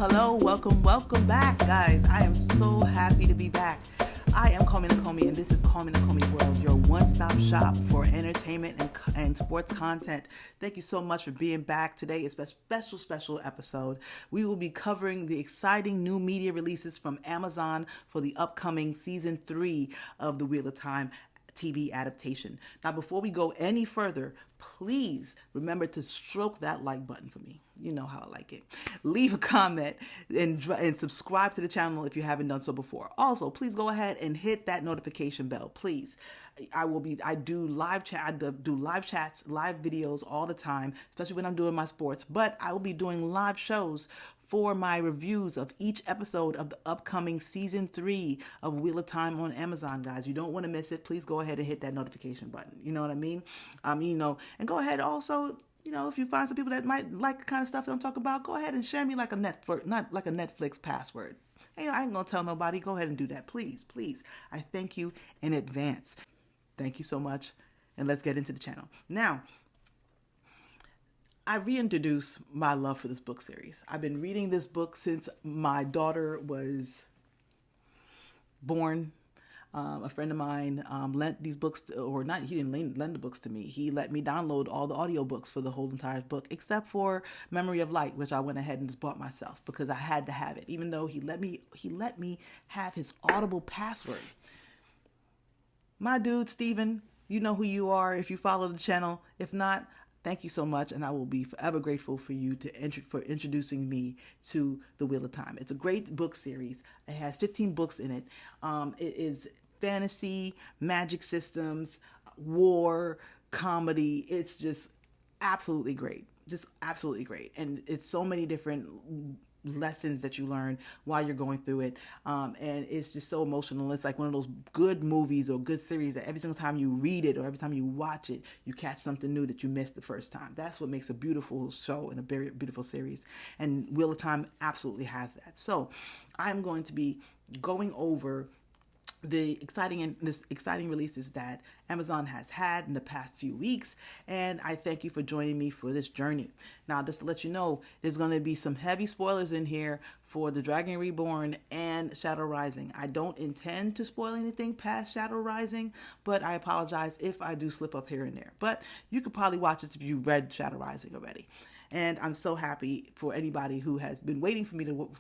Hello, welcome back, guys. I am so happy to be back. I am CallMeNakomi, and this is CallMeNakomi World, your one-stop shop for entertainment and sports content. Thank you so much for being back. Today is a special episode. We will be covering the exciting new media releases from Amazon for the upcoming season 3 of the Wheel of Time TV adaptation. Now, before we go any further, please remember to stroke that like button for me. You know how I like it. Leave a comment and subscribe to the channel if you haven't done so before. Also, please go ahead and hit that notification bell, please. I do live chats, live videos all the time, especially when I'm doing my sports, but I will be doing live shows for my reviews of each episode of the upcoming season 3 of Wheel of Time on Amazon, guys. You don't want to miss it. Please go ahead and hit that notification button. You know what I mean? And go ahead also, if you find some people that might like the kind of stuff that I'm talking about, go ahead and share me like a Netflix password. I ain't gonna tell nobody. Go ahead and do that, please. I thank you in advance. Thank you so much, and let's get into the channel. Now, I reintroduce my love for this book series. I've been reading this book since my daughter was born. A friend of mine lent these books, he didn't lend the books to me. He let me download all the audiobooks for the whole entire book, except for Memory of Light, which I went ahead and just bought myself because I had to have it, even though he let me have his Audible password. My dude, Steven, you know who you are if you follow the channel. If not, thank you so much, and I will be forever grateful for you for introducing me to the Wheel of Time. It's a great book series. It has 15 books in it. It is fantasy, magic systems, war, comedy. It's just absolutely great. And it's so many different lessons that you learn while you're going through it, and it's just so emotional. It's like one of those good movies or good series that every single time you read it or every time you watch it, you catch something new that you missed the first time. That's what makes a beautiful show and a very beautiful series, and Wheel of Time absolutely has that. So I'm going to be going over the exciting releases that Amazon has had in the past few weeks, and I thank you for joining me for this journey. Now, just to let you know, there's going to be some heavy spoilers in here for The Dragon Reborn and Shadow Rising. I don't intend to spoil anything past Shadow Rising, but I apologize if I do slip up here and there. But you could probably watch it if you've read Shadow Rising already. And I'm so happy for anybody who has been waiting for me to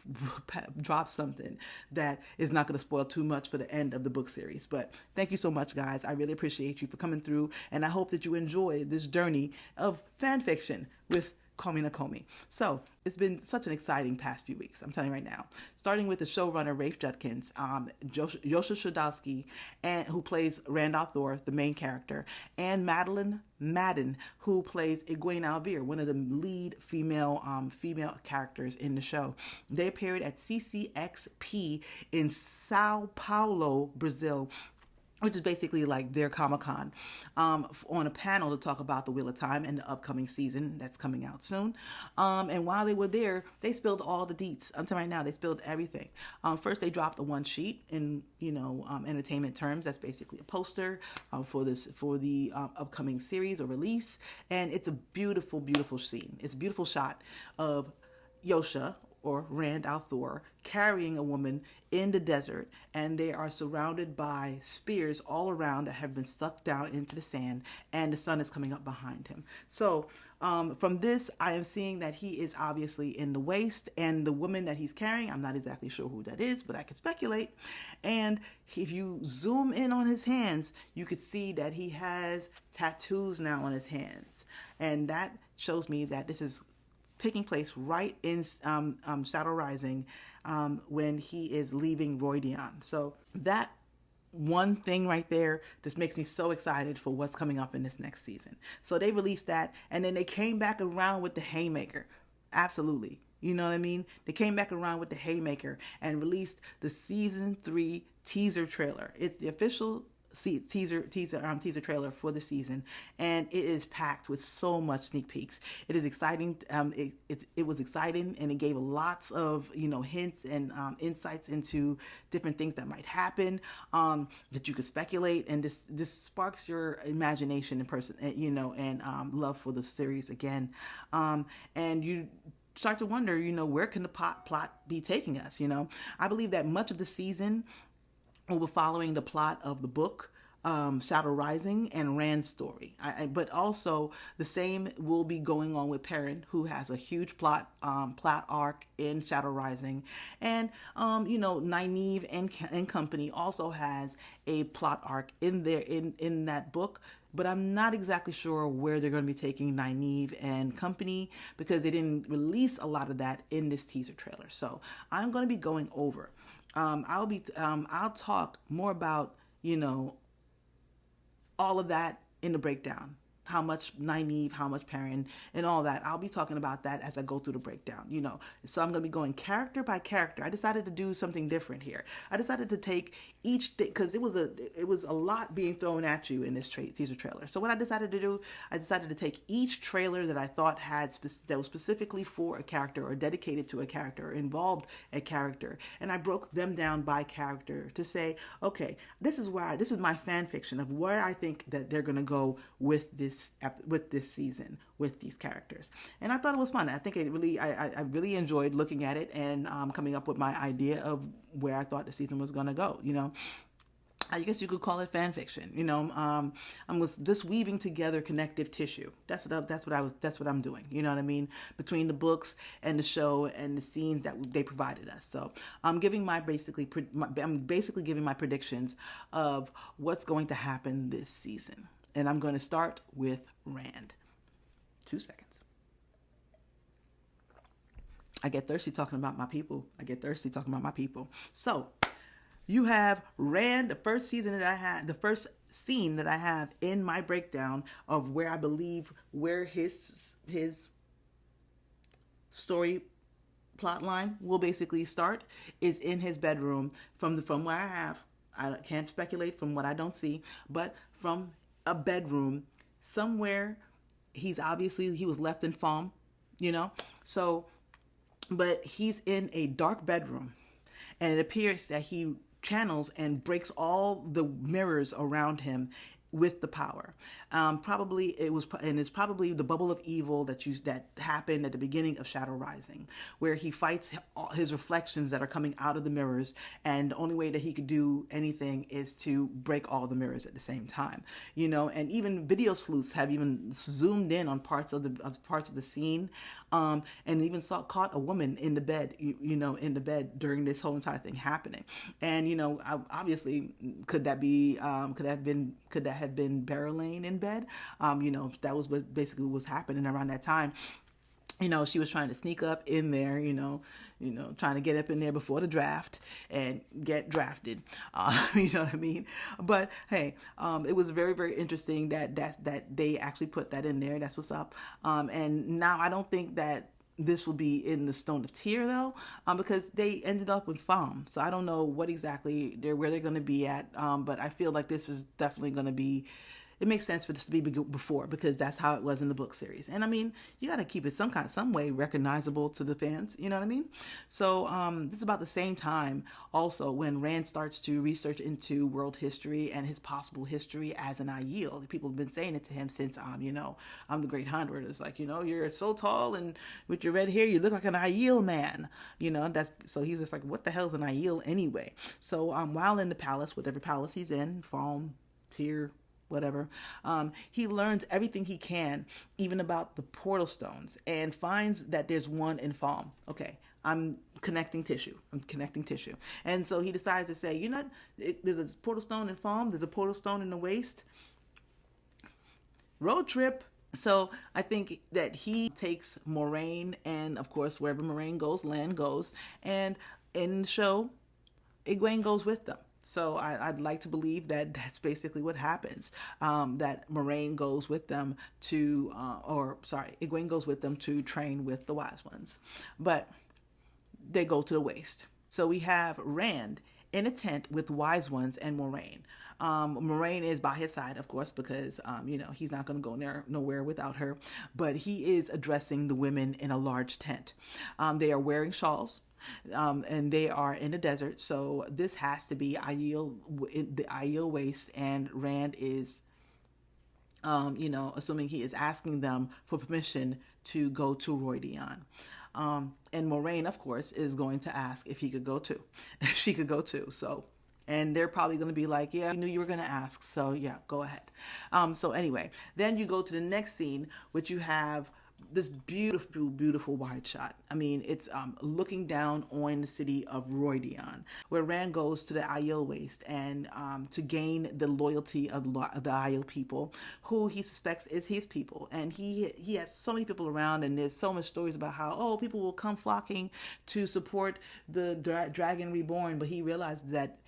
drop something that is not going to spoil too much for the end of the book series. But thank you so much, guys. I really appreciate you for coming through, and I hope that you enjoy this journey of fan fiction with CallMeNakomi. So it's been such an exciting past few weeks, I'm telling you right now. Starting with the showrunner Rafe Judkins, Yosha Shadowski, and who plays Randolph Thor, the main character, and Madeline Madden, who plays Egwene Alvear, one of the lead female characters in the show. They appeared at CCXP in Sao Paulo, Brazil, which is basically like their Comic-Con, on a panel to talk about the Wheel of Time and the upcoming season that's coming out soon. And while they were there, they spilled all the deets. Until right now, they spilled everything. First, they dropped a one sheet in, entertainment terms. That's basically a poster for the upcoming series or release. And it's a beautiful, beautiful scene. It's a beautiful shot of Yosha, or Rand al'Thor, carrying a woman in the desert, and they are surrounded by spears all around that have been sucked down into the sand, and the sun is coming up behind him. So from this, I am seeing that he is obviously in the waist, and the woman that he's carrying, I'm not exactly sure who that is, but I can speculate. And if you zoom in on his hands, you could see that he has tattoos now on his hands, and that shows me that this is taking place right in Shadow Rising, when he is leaving Roydion. So that one thing right there just makes me so excited for what's coming up in this next season. So they released that, and then they came back around with the Haymaker. Absolutely. You know what I mean? They came back around with the Haymaker and released the season 3 teaser trailer. It's the official teaser trailer for the season, and it is packed with so much sneak peeks. It is exciting. It was exciting, and it gave lots of hints and insights into different things that might happen, that you could speculate, and this sparks your imagination and love for the series again, and you start to wonder, where can the plot be taking us? I believe that much of the season will be following the plot of the book, Shadow Rising, and Rand's story. But also the same will be going on with Perrin, who has a huge plot arc in Shadow Rising, and Nynaeve and company also has a plot arc in there in that book. But I'm not exactly sure where they're going to be taking Nynaeve and company, because they didn't release a lot of that in this teaser trailer. So I'm going to be going over. I'll talk more about all of that in the breakdown. How much Nynaeve, how much Perrin, and all that. I'll be talking about that as I go through the breakdown, So I'm going to be going character by character. I decided to do something different here. I decided to take each thing, because it was a lot being thrown at you in this teaser trailer. So what I decided to do, I decided to take each trailer that I thought that was specifically for a character or dedicated to a character or involved a character, and I broke them down by character to say, okay, this is my fan fiction of where I think that they're going to go with this season with these characters. And I thought it was fun. I think I really enjoyed looking at it and coming up with my idea of where I thought the season was going to go. I guess you could call it fan fiction. I was just weaving together connective tissue. That's what I'm doing. You know what I mean? Between the books and the show and the scenes that they provided us. So I'm basically giving my predictions of what's going to happen this season. And I'm going to start with Rand. 2 seconds. I get thirsty talking about my people. So you have Rand, the first scene that I have in my breakdown of where I believe where his story plot line will basically start is in his bedroom from where I can't speculate from what I don't see, but from a bedroom somewhere. He was left in Farm, so, but he's in a dark bedroom, and it appears that he channels and breaks all the mirrors around him with the power. It's probably the bubble of evil that happened at the beginning of Shadow Rising, where he fights his reflections that are coming out of the mirrors, and the only way that he could do anything is to break all the mirrors at the same time. And even video sleuths have even zoomed in on parts of the scene, and even caught a woman in the bed, in the bed during this whole entire thing happening. And obviously, could that have been Barrelane in bed? That was what basically was happening around that time. She was trying to sneak up in there, trying to get up in there before the draft and get drafted. You know what I mean? But hey, it was very, very interesting that they actually put that in there. That's what's up. And now I don't think that this will be in the Stone of Tear though, because they ended up with Fam. So I don't know where they're going to be at. But I feel like this is definitely going to be. It makes sense for this to be before, because that's how it was in the book series. And I mean, you got to keep it some way recognizable to the fans. You know what I mean? So this is about the same time also when Rand starts to research into world history and his possible history as an Aiel. People have been saying it to him since I'm the Great Hunter. It's like, you're so tall and with your red hair, you look like an Aiel man. So he's just like, what the hell is an Aiel anyway? So while in the palace, whatever palace he's in, Falm, Tyr, whatever, he learns everything he can, even about the portal stones, and finds that there's one in Falm. Okay, I'm connecting tissue. And so he decides to say, there's a portal stone in Falm, there's a portal stone in the Waste. Road trip. So I think that he takes Moraine, and of course, wherever Moraine goes, Lan goes, and in the show, Egwene goes with them. So I'd like to believe that that's basically what happens, that Moraine goes with them Egwene goes with them to train with the Wise Ones. But they go to the Waste. So we have Rand in a tent with Wise Ones and Moraine. Moraine is by his side, of course, because, he's not going to go nowhere without her. But he is addressing the women in a large tent. They are wearing shawls. And they are in the desert, so this has to be the Aiel Waste, and Rand is, assuming he is asking them for permission to go to Roydion. And Moraine, of course, is going to ask if he could go too, if she could go too. So, and they're probably going to be like, yeah, we knew you were going to ask. So yeah, go ahead. So anyway, then you go to the next scene, which you have this beautiful, beautiful wide shot. I mean, it's looking down on the city of Roydion, where Rand goes to the Aiel Waste and to gain the loyalty of the Aiel people, who he suspects is his people. And he has so many people around, and there's so much stories about how, people will come flocking to support the Dragon Reborn, but he realized that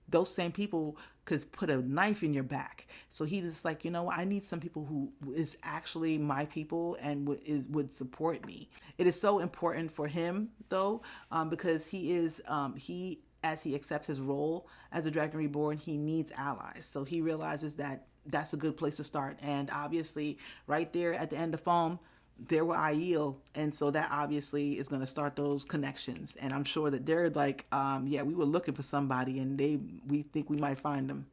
those same people could put a knife in your back. So he just like, I need some people who is actually my people and would support me. It is so important for him though, because as he accepts his role as a Dragon Reborn, he needs allies. So he realizes that that's a good place to start. And obviously right there at the end of Foam, there were Aiel, and so that obviously is going to start those connections. And I'm sure that they're like, we were looking for somebody, and we think we might find them.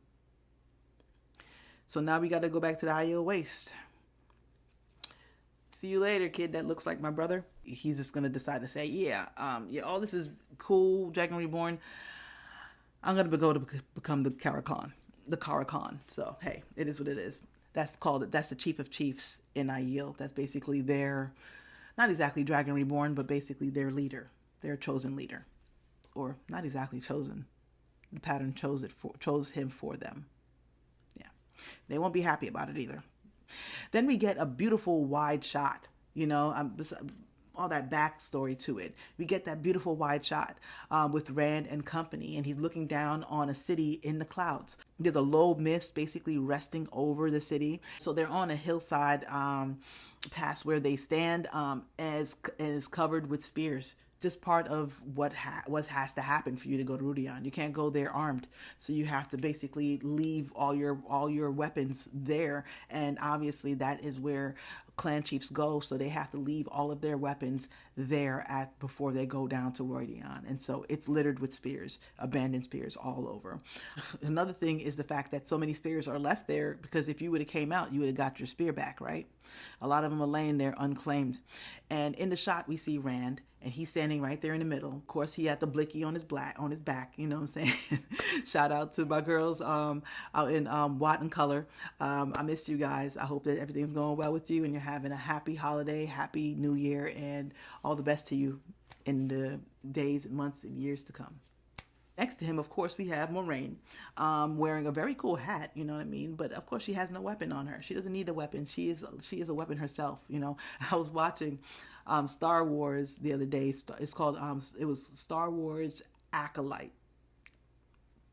So now we got to go back to the Aiel Waste. See you later, kid. That looks like my brother. He's just going to decide to say, all this is cool, Dragon Reborn. I'm going to go to become the Caracal. So hey, it is what it is. That's the Chief of Chiefs in Aiel. That's basically their, not exactly Dragon Reborn, but basically their leader, their chosen leader. Or not exactly chosen. The pattern chose him for them. Yeah. They won't be happy about it either. Then we get a beautiful wide shot, all that backstory to it. We get that beautiful wide shot with Rand and company, and he's looking down on a city in the clouds. There's a low mist basically resting over the city. So they're on a hillside past where they stand, as is covered with spears. Just part of what has to happen for you to go to Rudion. You can't go there armed, so you have to basically leave all your weapons there, and obviously that is where clan chiefs go. So they have to leave all of their weapons there before they go down to Roydion, and so it's littered with spears, abandoned spears all over. Another thing is the fact that so many spears are left there because if you would have came out, you would have got your spear back, right? A lot of them are laying there unclaimed. And in the shot, we see Rand, and he's standing right there in the middle. Of course, he had the blicky on his back, you know what I'm saying? Shout out to my girls out in Watt and Color. I miss you guys. I hope that everything's going well with you and you're having a happy holiday, happy new year, and all the best to you in the days, months, and years to come. Next to him, of course, we have Moraine wearing a very cool hat, you know what I mean? But of course, she has no weapon on her. She doesn't need a weapon. She is a weapon herself, I was watching Star Wars the other day. It's called, it was Star Wars Acolyte.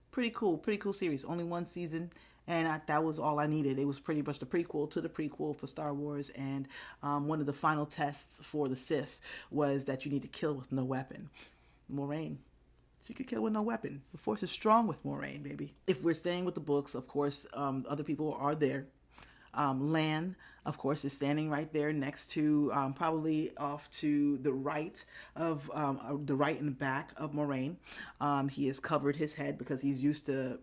Pretty cool series. Only one season. And that was all I needed. It was pretty much the prequel to the prequel for Star Wars. And one of the final tests for the Sith was that you need to kill with no weapon. Moraine. She could kill with no weapon. The Force is strong with Moraine, baby. If we're staying with the books, of course, other people are there. Lan, of course, is standing right there next to, probably off to the right of, the right and back of Moraine. He has covered his head because he's used to,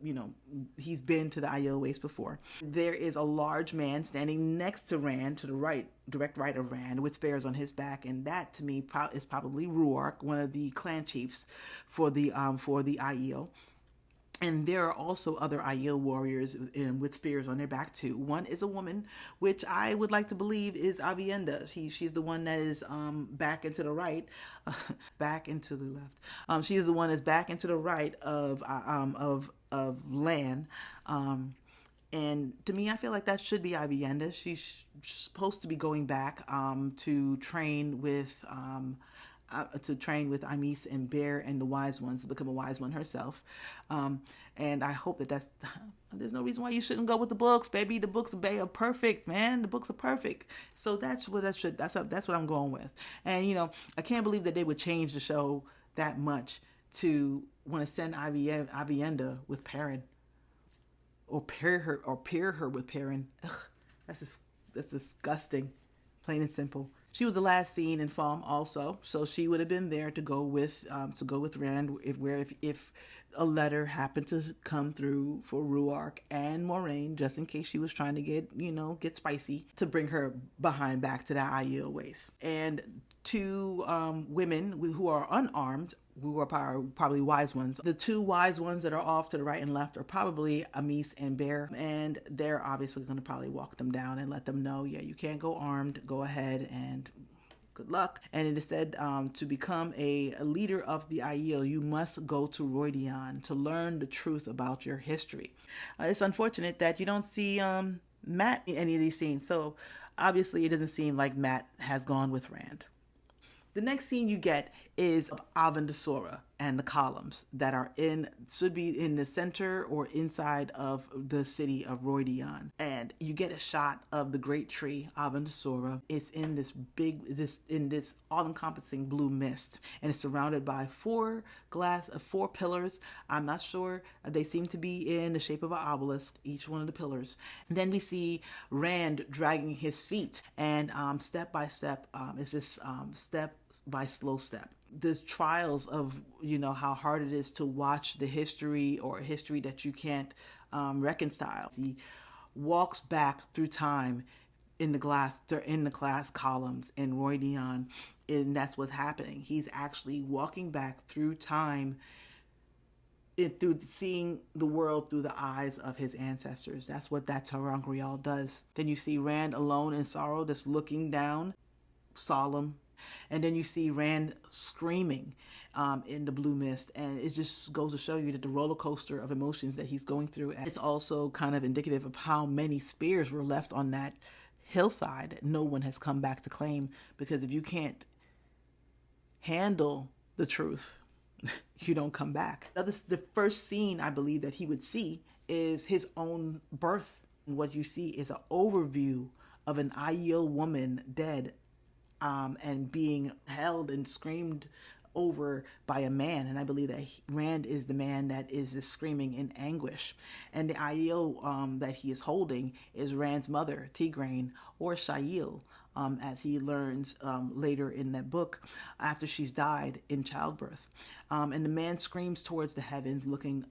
he's been to the Aiel Waste before. There is a large man standing next to Rand, to the right, direct right of Rand, with spears on his back, and that to me is probably Ruark, one of the clan chiefs for the Aiel. And there are also other Aiel warriors with spears on their back too. One is a woman, which I would like to believe is Avienda. She's the one that is back and to the right, back and to the left. She is the one that's back and to the right of Lan. And to me, I feel like that should be Avienda. She's supposed to be going back to train with Ymese and Bear and the Wise Ones, to become a Wise One herself. And I hope that there's no reason why you shouldn't go with the books, baby. The books are perfect, man. The books are perfect. So that's what I'm going with. And, I can't believe that they would change the show that much to want to send Avienda with Perrin. Or pair her with Perrin. Ugh, that's disgusting. Plain and simple. She was the last seen in Foam also, so she would have been there to go with Rand if a letter happened to come through for Ruark and Moraine, just in case she was trying to get spicy, to bring her behind back to that Aiel Waste. And two women who are unarmed, who are probably wise ones. The two wise ones that are off to the right and left are probably Amis and Bear, and they're obviously going to probably walk them down and let them know, yeah, you can't go armed, go ahead and good luck. And it is said to become a leader of the Aiel, you must go to Roidian to learn the truth about your history. It's unfortunate that you don't see Matt in any of these scenes, so obviously it doesn't seem like Matt has gone with Rand. The next scene you get is of Avendasora and the columns that are should be in the center or inside of the city of Roidian. And you get a shot of the great tree, Avendasora. It's in this all-encompassing blue mist, and it's surrounded by four pillars. I'm not sure. They seem to be in the shape of an obelisk, each one of the pillars. And then we see Rand dragging his feet, and step by step, it's this step by slow step. The trials of, how hard it is to watch the history or a history that you can't reconcile. He walks back through time in the glass columns in Roidian, and that's what's happening. He's actually walking back through time, through seeing the world through the eyes of his ancestors. That's what that ter'angreal does. Then you see Rand alone in sorrow, just looking down, solemn. And then you see Rand screaming in the blue mist. And it just goes to show you that the roller coaster of emotions that he's going through. And it's also kind of indicative of how many spears were left on that hillside that no one has come back to claim. Because if you can't handle the truth, you don't come back. The first scene I believe that he would see is his own birth. And what you see is an overview of an Aiel woman dead, and being held and screamed over by a man. And I believe that Rand is the man that is screaming in anguish. And the Aiel that he is holding is Rand's mother, Tigraine, or Shail, as he learns later in that book after she's died in childbirth. And the man screams towards the heavens, looking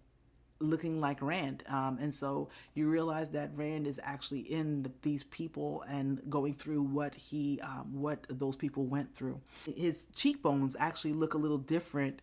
like Rand. And so you realize that Rand is actually in these people and going through what those people went through. His cheekbones actually look a little different,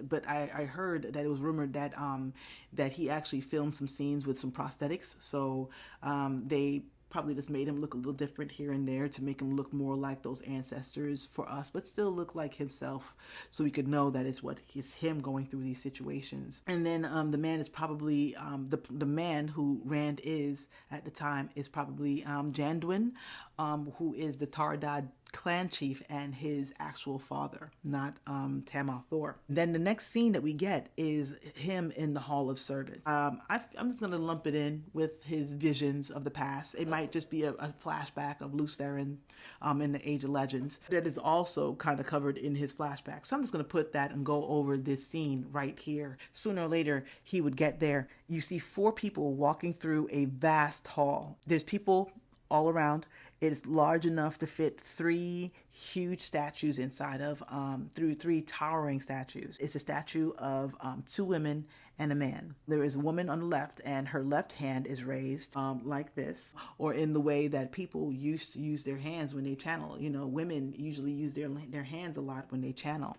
but I heard that it was rumored that he actually filmed some scenes with some prosthetics. So they probably just made him look a little different here and there to make him look more like those ancestors for us, but still look like himself, so we could know that it's him going through these situations. And then the man is probably the man who Rand is at the time is probably Janduin, who is the Tardad clan chief and his actual father, not Tamal Thor. Then the next scene that we get is him in the Hall of Servants. I'm just going to lump it in with his visions of the past. It might just be a flashback of Lews Therin in the Age of Legends that is also kind of covered in his flashback. So I'm just going to put that and go over this scene right here. Sooner or later, he would get there. You see four people walking through a vast hall. There's people all around. It is large enough to fit three huge statues inside of, three towering statues. It's a statue of two women and a man. There is a woman on the left, and her left hand is raised like this, or in the way that people used to use their hands when they channel. Women usually use their hands a lot when they channel.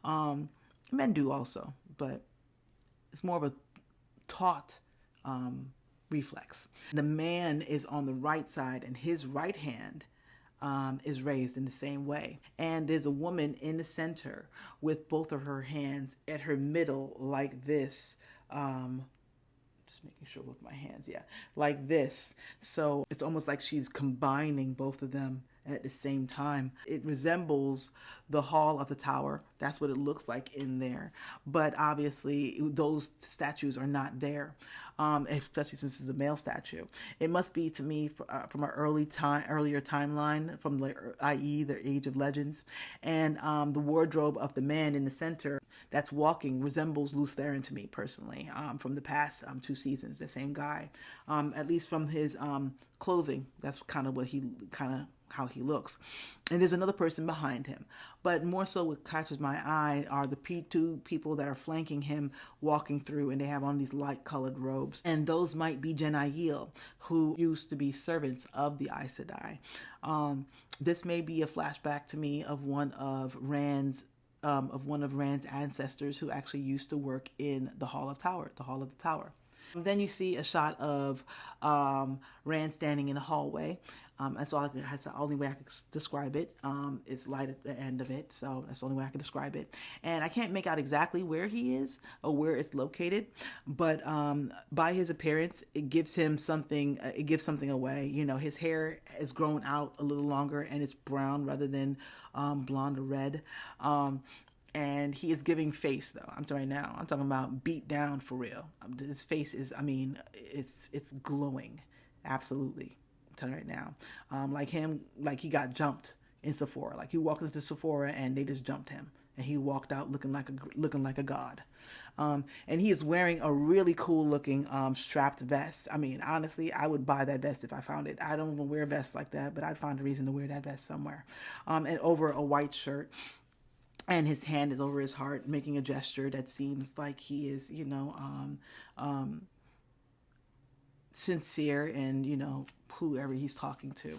Men do also, but it's more of a taught reflex. The man is on the right side, and his right hand is raised in the same way. And there's a woman in the center with both of her hands at her middle like this. Just making sure with my hands, like this. So it's almost like she's combining both of them at the same time. It resembles the Hall of the Tower. That's what it looks like in there. But obviously, those statues are not there. Especially since it's a male statue. It must be, to me, from an earlier timeline, from i.e. the Age of Legends. And the wardrobe of the man in the center that's walking resembles Lews Therin to me personally, from the past 2 seasons, the same guy. At least from his clothing, that's kind of what he kind of how he looks. And there's another person behind him. But more so what catches my eye are the two people that are flanking him walking through, and they have on these light colored robes. And those might be Genayil, who used to be servants of the Aes Sedai. This may be a flashback to me of one of Rand's ancestors who actually used to work in the Hall of the Tower. And then you see a shot of Rand standing in the hallway. That's the only way I could describe it. It's light at the end of it, so that's the only way I can describe it. And I can't make out exactly where he is or where it's located, but by his appearance, it gives him something. It gives something away. You know, his hair has grown out a little longer and it's brown rather than blonde or red. And he is giving face, though. I'm talking about beat down for real. His face is, it's glowing, absolutely. I'm telling you right now, like he got jumped in Sephora. Like he walked into Sephora and they just jumped him, and he walked out looking like a god. And he is wearing a really cool looking strapped vest. I mean, honestly, I would buy that vest if I found it. I don't even wear vests like that, but I'd find a reason to wear that vest somewhere. And over a white shirt. And his hand is over his heart, making a gesture that seems like he is, sincere and, whoever he's talking to.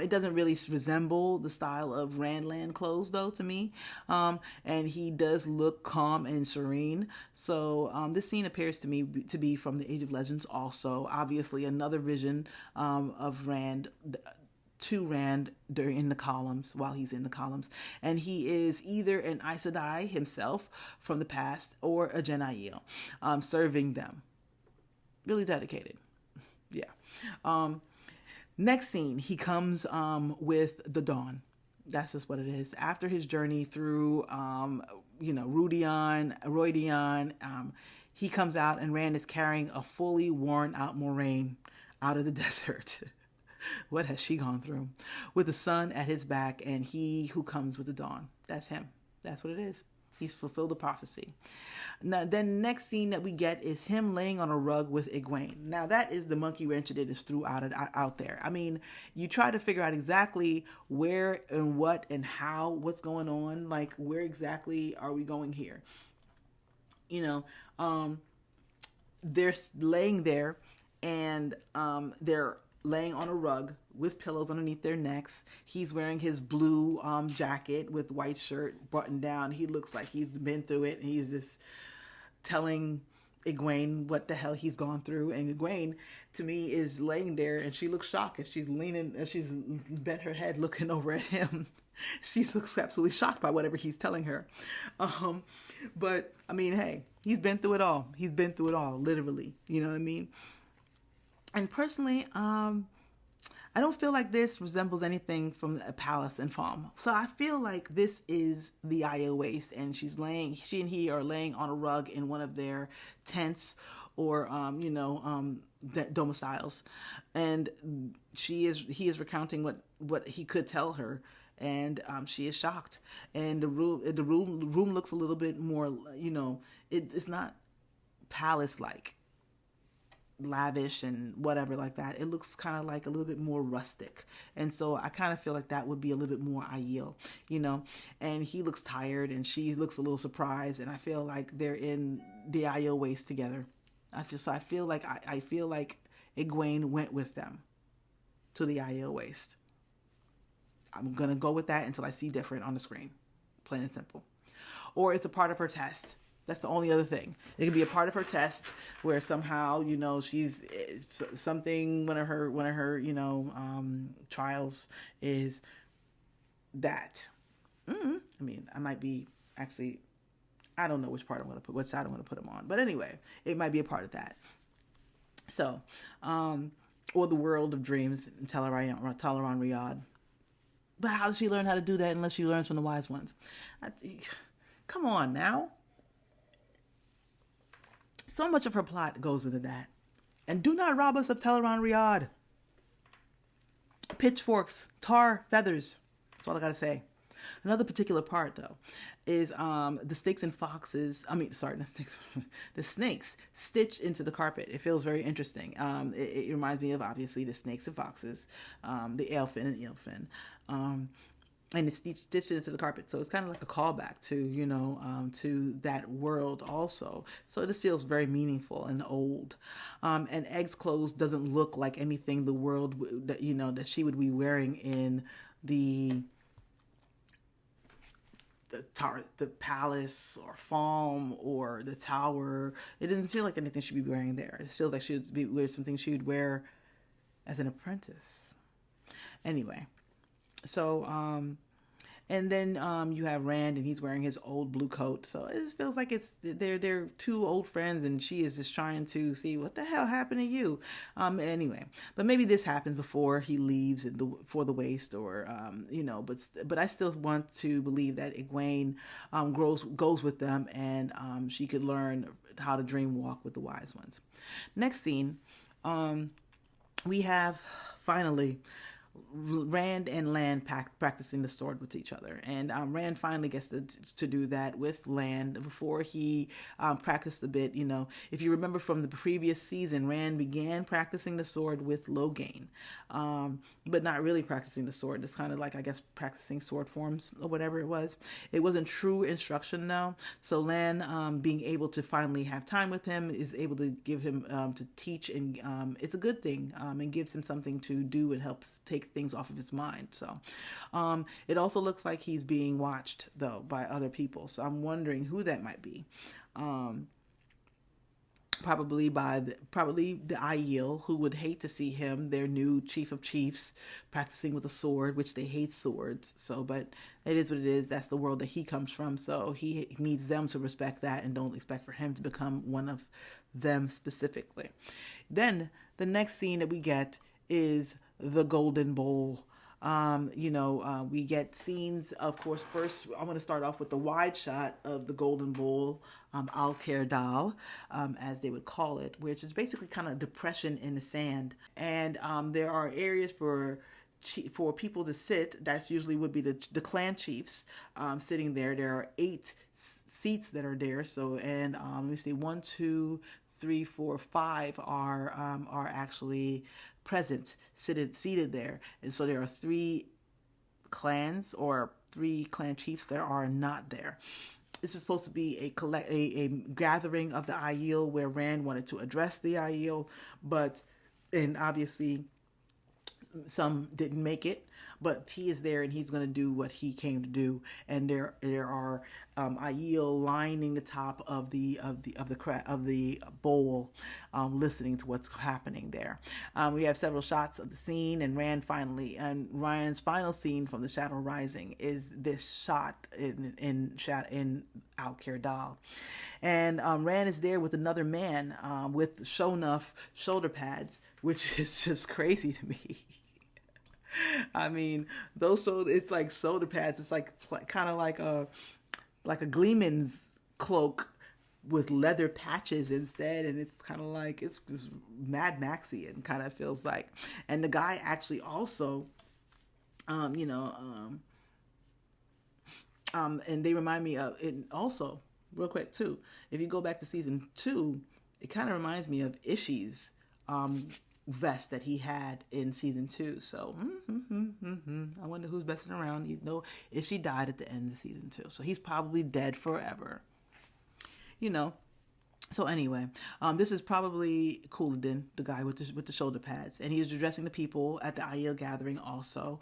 It doesn't really resemble the style of Randland clothes, though, to me. And he does look calm and serene. So this scene appears to me to be from the Age of Legends also. Obviously, another vision of Rand, to Rand in the columns, while he's in the columns. And he is either an Aes Sedai himself from the past or a Genayil, serving them. Really dedicated. Yeah. Next scene, he comes with the Dawn. That's just what it is. After his journey through, Rhuidean, he comes out and Rand is carrying a fully worn out Moraine out of the desert. What has she gone through? With the sun at his back and he who comes with the dawn. That's him. That's what it is. He's fulfilled the prophecy. Now, then next scene that we get is him laying on a rug with Egwene. Now, that is the monkey wrench that is threw out there. I mean, you try to figure out exactly where and what and how, what's going on. Like, where exactly are we going here? They're laying there and they're laying on a rug with pillows underneath their necks. He's wearing his blue jacket with white shirt buttoned down. He looks like he's been through it. And he's just telling Egwene what the hell he's gone through. And Egwene, to me, is laying there and she looks shocked as she's leaning, as she's bent her head looking over at him. She looks absolutely shocked by whatever he's telling her. But, I mean, hey, he's been through it all. He's been through it all, literally. You know what I mean? And personally, I don't feel like this resembles anything from a palace in Farm. So I feel like this is the Aya Waste, and she and he are laying on a rug in one of their tents or, domiciles. And he is recounting what he could tell her. And she is shocked. And the room looks a little bit more, it's not palace-like, lavish and whatever like that. It looks kind of like a little bit more rustic. And so I kind of feel like that would be a little bit more Aiel, and he looks tired and she looks a little surprised. And I feel like they're in the Aiel Waste together. I feel like Egwene went with them to the Aiel Waste. I'm going to go with that until I see different on the screen. Plain and simple. Or it's a part of her test. That's the only other thing. It could be a part of her test where somehow, she's something, one of her, trials is that. I mean, I might be actually, I don't know which side I'm going to put them on. But anyway, it might be a part of that. So, or the world of dreams, Teleron Riyadh. But how does she learn how to do that unless she learns from the wise ones? Come on now. So much of her plot goes into that. And do not rob us of Teleron Riyadh. Pitchforks, tar, feathers. That's all I got to say. Another particular part, though, is the snakes and foxes. I mean, sorry, not snakes. The snakes stitched into the carpet. It feels very interesting. It reminds me of obviously the snakes and foxes, the elfin and eelfin. And it's stitched into the carpet, so it's kind of like a callback to to that world also. So this feels very meaningful and old. And Egg's clothes doesn't look like anything the world that she would be wearing in the palace or farm or the tower. It doesn't feel like anything she'd be wearing there. It feels like she would be wearing something she would wear as an apprentice. Anyway, so and then you have Rand, and he's wearing his old blue coat. So it just feels like they're two old friends, and she is just trying to see what the hell happened to you. Anyway, but maybe this happens before he leaves for the waste, or But I still want to believe that Egwene goes with them, and she could learn how to dream walk with the wise ones. Next scene, we have finally Rand and Lan practicing the sword with each other, and Rand finally gets to do that with Lan. Before he practiced a bit, if you remember from the previous season, Rand began practicing the sword with Logain, but not really practicing the sword. It's kind of like, I guess, practicing sword forms or whatever it was. It wasn't true instruction though. So Lan, being able to finally have time with him, is able to give him to teach, and it's a good thing, and gives him something to do and helps take things off of his mind. So it also looks like he's being watched though by other people, so I'm wondering who that might be. Probably the Aiel, who would hate to see him, their new chief of chiefs, practicing with a sword, which they hate swords. So, but it is what it is. That's the world that he comes from. So he needs them to respect that and don't expect for him to become one of them specifically. Then the next scene that we get is the Golden Bowl. We get scenes, of course. First, I'm going to start off with the wide shot of the Golden Bowl, Al-Kerdal, as they would call it, which is basically kind of depression in the sand. And there are areas for people to sit. That's usually would be the clan chiefs sitting there. There are 8 seats that are there. So, and let me see, 1, 2, 3, 4, 5 are actually present, seated there. And so there are 3 clans or 3 clan chiefs that are not there. This is supposed to be a gathering of the Aiel, where Rand wanted to address the Aiel, and obviously some didn't make it, but he is there and he's going to do what he came to do. And there are Aiel lining the top of the bowl, listening to what's happening there. We have several shots of the scene, and Ryan's final scene from the Shadow Rising is this shot in Al-Kerdal. And Rand is there with another man with show-enough shoulder pads, which is just crazy to me. I mean, it's like shoulder pads. It's like kind of like a Gleeman's cloak with leather patches instead, and it's kind of like, it's just Mad Maxian kind of feels like. And the guy actually also, and they remind me of it also, real quick too. If you go back to season 2, it kind of reminds me of Ishi's vest that he had in season 2. So I wonder who's messing around. Ishi died at the end of season 2, so he's probably dead forever. So anyway, this is probably Couladin, the guy with the shoulder pads, and he's addressing the people at the Aiel gathering also.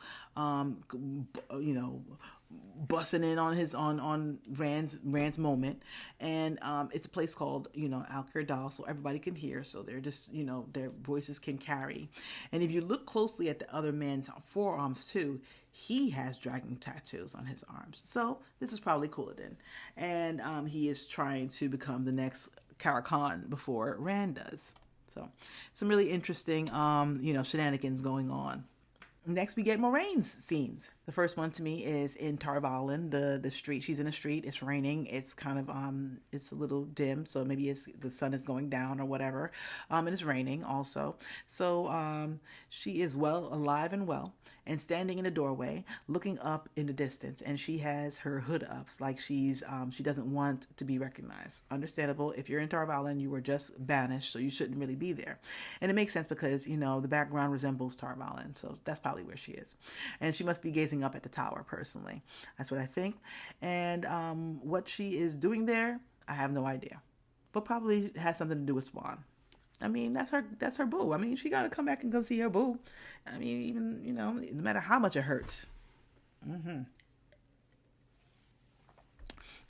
Busting in on Rand's moment, and it's a place called Al-Kerdal, so everybody can hear, so they're just their voices can carry. And if you look closely at the other man's forearms too, he has dragon tattoos on his arms. So this is probably Couladin, and he is trying to become the next Caracal before Rand does. So some really interesting shenanigans going on. Next, we get Moraine's scenes. The first one to me is in Tarvalin, the street. She's in the street. It's raining. It's kind of it's a little dim, so maybe it's the sun is going down or whatever. And it's raining also. So she is well alive and well, and standing in the doorway, looking up in the distance, and she has her hood up, like she doesn't want to be recognized. Understandable. If you're in Tarvalin, you were just banished, so you shouldn't really be there. And it makes sense because the background resembles Tarvalin, so that's probably where she is. And she must be gazing up at the tower, personally. That's what I think. And what she is doing there, I have no idea. But probably has something to do with Swan. I mean, that's her boo. I mean, she got to come back and go see her boo. I mean, even, no matter how much it hurts.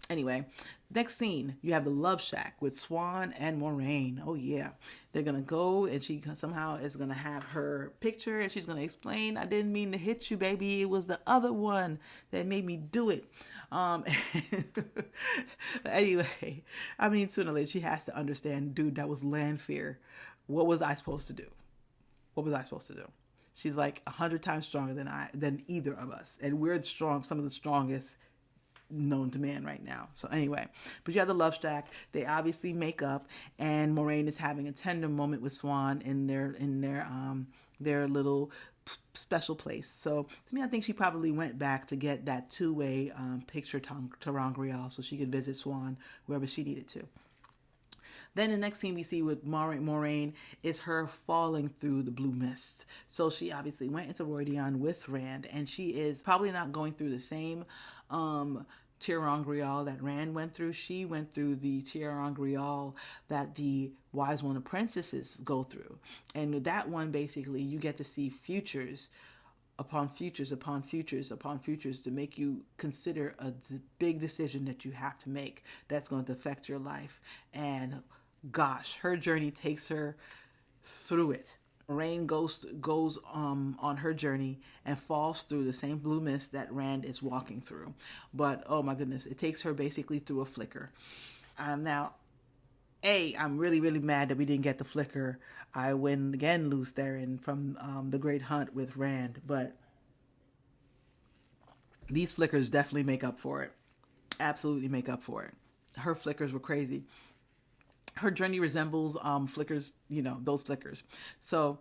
Anyway, next scene, you have the love shack with Swan and Moraine. Oh, yeah. They're going to go, and she somehow is going to have her picture, and she's going to explain, I didn't mean to hit you, baby. It was the other one that made me do it. Anyway, I mean, sooner or later, she has to understand, dude, that was Lanfear. What was I supposed to do? What was I supposed to do? She's like 100 times stronger than either of us. And we're some of the strongest known to man right now. So anyway, but you have the love shack. They obviously make up, and Moraine is having a tender moment with Swan in their little special place. So to me, I think she probably went back to get that two-way picture to Rangrial so she could visit Swan wherever she needed to. Then the next scene we see with Moraine is her falling through the blue mist. So she obviously went into Rhuidean with Rand, and she is probably not going through the same Tirangrial that Rand went through. She went through the Tirangrial that the Wise One apprentices go through. And with that one, basically, you get to see futures upon futures upon futures upon futures to make you consider a big decision that you have to make that's going to affect your life. And gosh, her journey takes her through it. Moraine goes on her journey and falls through the same blue mist that Rand is walking through. But oh my goodness, it takes her basically through a flicker. Now, I'm really, really mad that we didn't get the flicker. I win again, Lews Therin from the Great Hunt with Rand, but these flickers definitely make up for it. Absolutely make up for it. Her flickers were crazy. Her journey resembles flickers, those flickers. So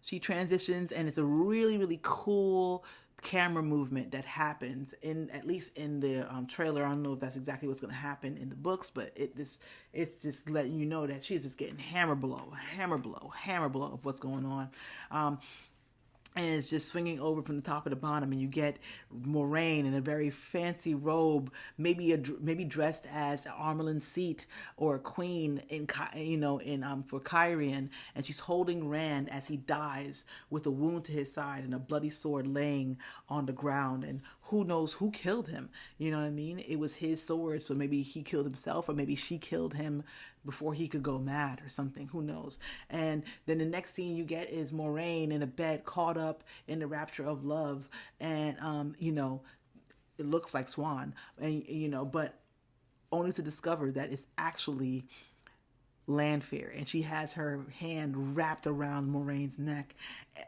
she transitions, and it's a really, really cool camera movement that happens at least in the trailer. I don't know if that's exactly what's going to happen in the books, but it's just letting you know that she's just getting hammer blow of what's going on. And it's just swinging over from the top of the bottom, and you get Moraine in a very fancy robe, maybe dressed as Armelin Seat or a queen for Kyrian, and she's holding Rand as he dies with a wound to his side and a bloody sword laying on the ground. And who knows who killed him? You know what I mean? It was his sword, so maybe he killed himself, or maybe she killed him before he could go mad or something. Who knows? And then the next scene you get is Moraine in a bed, caught up in the rapture of love, and it looks like Swan, and but only to discover that it's actually Lanfear, and she has her hand wrapped around Moraine's neck,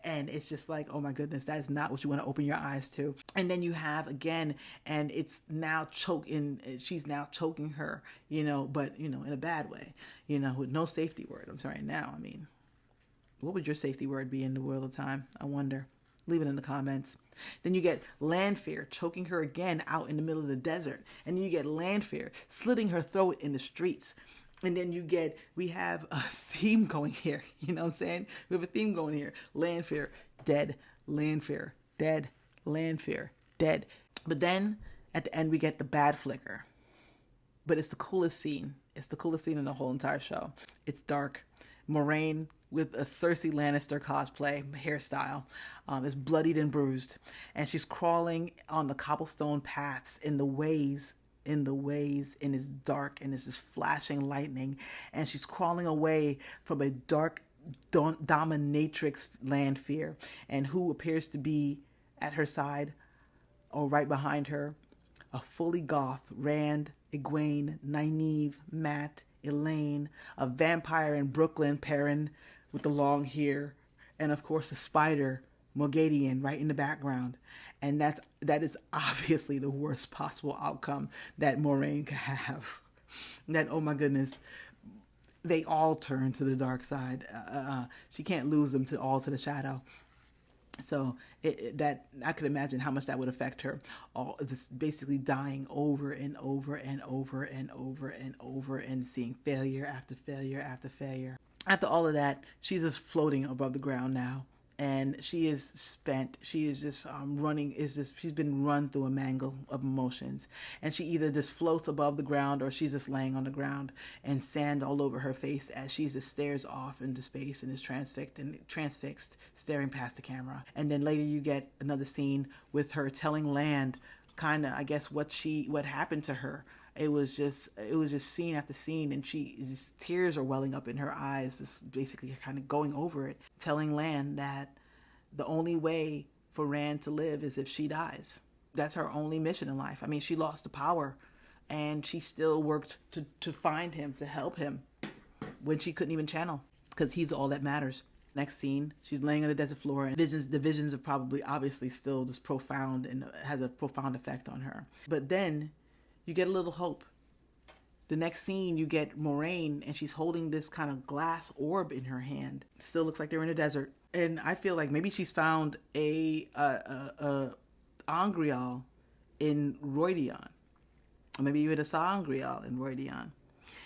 and it's just like, oh my goodness, that is not what you want to open your eyes to. And then you have again, and it's now she's now choking her, but in a bad way, with no safety word. I'm sorry. Now, I mean, what would your safety word be in the world of time? I wonder. Leave it in the comments. Then you get Lanfear choking her again out in the middle of the desert, and then you get Lanfear slitting her throat in the streets. And then we have a theme going here. You know what I'm saying? We have a theme going here. Lanfear, dead. Lanfear, dead. Lanfear, dead. But then, at the end, we get the bad flicker. But it's the coolest scene. It's the coolest scene in the whole entire show. It's dark. Moraine, with a Cersei Lannister cosplay hairstyle, is bloodied and bruised. And she's crawling on the cobblestone paths in the ways, and it's dark, and it's just flashing lightning, and she's crawling away from a dark dominatrix Lanfear, and who appears to be at her side or right behind her, a fully goth Rand, Egwene, Nynaeve, Matt, Elaine, a vampire in Brooklyn, Perrin with the long hair, and of course a spider Mogadian right in the background. And that is obviously the worst possible outcome that Moraine could have. That, oh my goodness, they all turn to the dark side. She can't lose them to the shadow. So that I could imagine how much that would affect her. All this basically dying over and over and over and over and over and seeing failure after failure after failure. After all of that, she's just floating above the ground now. And she is spent. She is just running. She's been run through a mangle of emotions, and she either just floats above the ground or she's just laying on the ground and sand all over her face as she just stares off into space and is transfixed, staring past the camera. And then later you get another scene with her telling Land, kind of, I guess, what happened to her. It was just scene after scene, and tears are welling up in her eyes, just basically kind of going over it, telling Lan that the only way for Rand to live is if she dies. That's her only mission in life. I mean, she lost the power, and she still worked to find him, to help him, when she couldn't even channel, because he's all that matters. Next scene, she's laying on the desert floor, and the visions are probably obviously still just profound and has a profound effect on her. But then you get a little hope. The next scene, you get Moraine, and she's holding this kind of glass orb in her hand. It still looks like they're in a desert. And I feel like maybe she's found a Angreal in Roydion. Or maybe even a Sangreal in Roydion.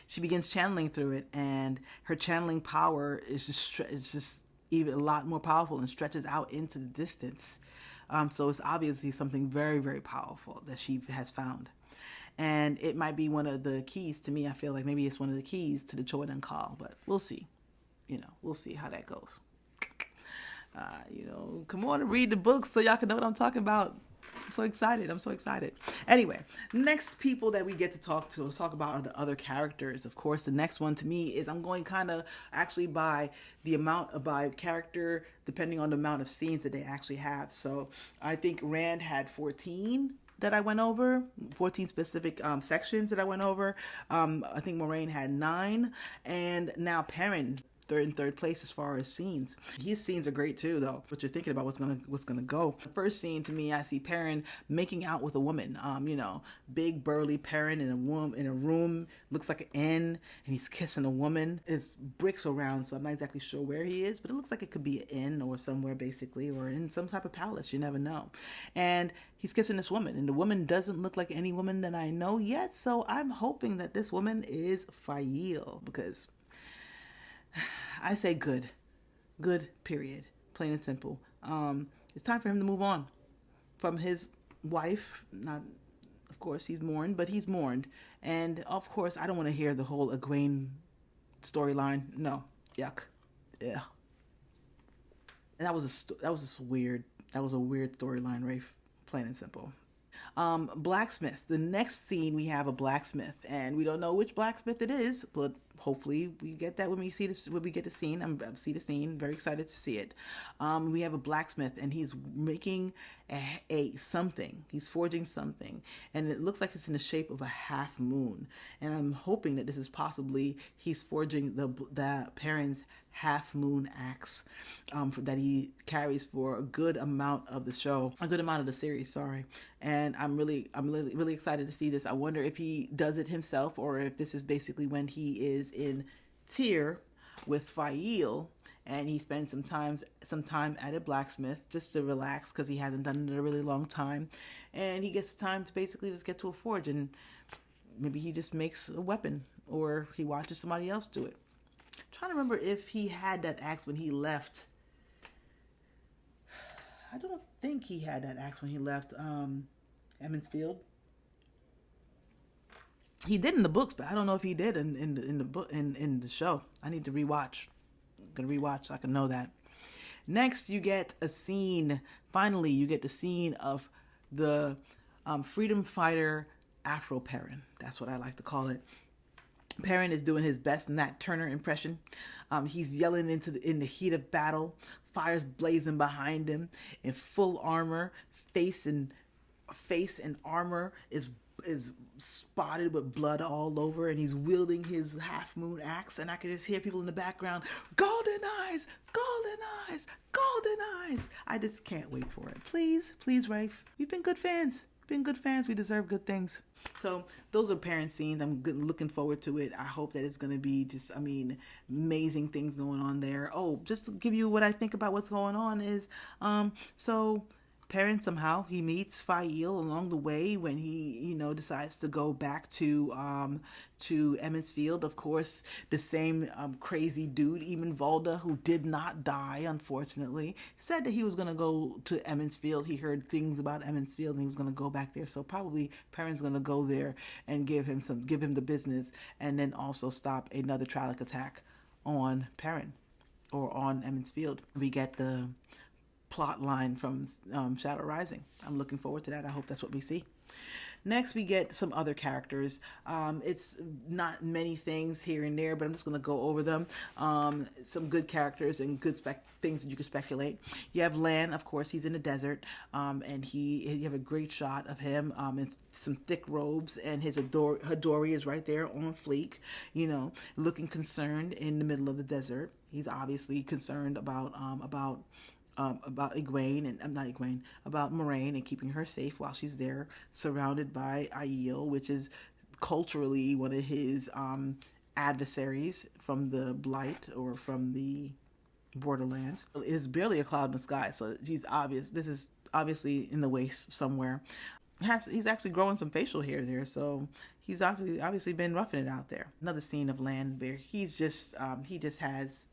She begins channeling through it, and her channeling power is just even a lot more powerful and stretches out into the distance. So it's obviously something very, very powerful that she has found. And it might be one of the keys to me. I feel like maybe it's one of the keys to the Choedan Call, but we'll see. We'll see how that goes. Come on and read the books so y'all can know what I'm talking about. I'm so excited. Anyway, next people that we get to talk about are the other characters. Of course, the next one to me is I'm going kind of actually by character, depending on the amount of scenes that they actually have. So I think Rand had 14 that I went over, 14 specific sections that I went over. I think Moraine had 9, and now Perrin in third place as far as scenes. His scenes are great too, though. But you're thinking about what's gonna go. The first scene to me, I see Perrin making out with a woman. Big burly Perrin in a room, looks like an inn, and he's kissing a woman. It's bricks around, so I'm not exactly sure where he is, but it looks like it could be an inn or somewhere basically, or in some type of palace. You never know. And he's kissing this woman, and the woman doesn't look like any woman that I know yet. So I'm hoping that this woman is Faile, because I say good, period, plain and simple. It's time for him to move on from his wife. Not, of course, he's mourned, but he's mourned. And of course, I don't want to hear the whole Egwene storyline. No, yuck, ugh. And that was a weird storyline, Rafe, plain and simple. Blacksmith. The next scene, we have a blacksmith, and we don't know which blacksmith it is, but hopefully we get that when we get the scene. I see the scene. Very excited to see it. We have a blacksmith, and he's making a something. He's forging something, and it looks like it's in the shape of a half moon. And I'm hoping that this is possibly he's forging the Perrin's half moon axe that he carries for a good amount of the series. Sorry. And I'm really excited to see this. I wonder if he does it himself, or if this is basically when he is in Tyr with Faile, and he spends some time at a blacksmith just to relax, because he hasn't done it in a really long time, and he gets time to basically just get to a forge, and maybe he just makes a weapon, or he watches somebody else do it. I'm trying to remember if he had that axe when he left. I don't think he had that axe when he left Emmons Field. He did in the books, but I don't know if he did in the book in the show. I need to rewatch. I'm gonna rewatch so I can know that. Next, you get a scene. Finally, you get the scene of the freedom fighter Afro Perrin. That's what I like to call it. Perrin is doing his best Nat Turner impression. He's yelling in the heat of battle. Fire's blazing behind him in full armor. Face and armor is is spotted with blood all over, and he's wielding his half moon axe, and I can just hear people in the background, golden eyes, golden eyes, golden eyes. I just can't wait for it. Please, please, Rafe. We've been good fans. Been good fans. We deserve good things. So those are parent scenes. I'm looking forward to it. I hope that it's going to be just, amazing things going on there. Oh, just to give you what I think about what's going on is, so Perrin somehow he meets Fael along the way when he decides to go back to Emmons Field. Of course, the same crazy dude, Eamon Valda, who did not die, unfortunately, said that he was going to go to Emmons Field. He heard things about Emmons Field and he was going to go back there. So probably Perrin's going to go there and give him the business, and then also stop another Trallic attack on Perrin or on Emmons Field. We get the plot line from Shadow Rising. I'm looking forward to that. I hope that's what we see. Next, we get some other characters. It's not many things here and there, but I'm just going to go over them. Some good characters and good things that you can speculate. You have Lan, of course. He's in the desert, and you have a great shot of him in some thick robes, and his Hadori is right there on fleek, looking concerned in the middle of the desert. He's obviously concerned about Egwene, and not Egwene, about Moraine and keeping her safe while she's there, surrounded by Aiel, which is culturally one of his adversaries from the Blight or from the Borderlands. It is barely a cloud in the sky, so this is obviously in the waste somewhere. He's actually growing some facial hair there, so he's obviously been roughing it out there. Another scene of Lan where he just has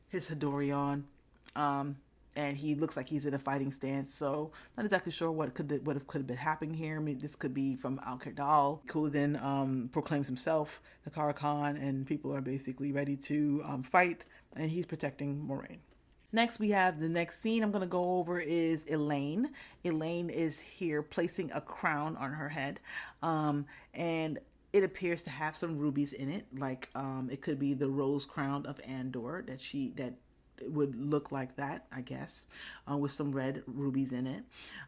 his Hadori on. And he looks like he's in a fighting stance, so not exactly sure what could have been happening here. This could be from Al-Kardal. Couladin proclaims himself the Karakan, and people are basically ready to fight, and he's protecting Moraine. Next, we have the next scene I'm going to go over is Elaine. Elaine is here placing a crown on her head, and it appears to have some rubies in it, like it could be the rose crown of Andor that would look like that, I guess, with some red rubies in it.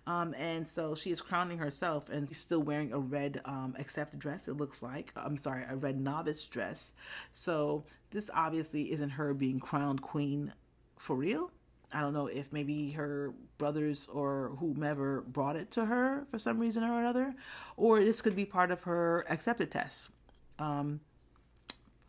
And so she is crowning herself, and she's still wearing a red accepted dress, it looks like. A red novice dress. So this obviously isn't her being crowned queen for real. I don't know if maybe her brothers or whomever brought it to her for some reason or another, or this could be part of her accepted test. I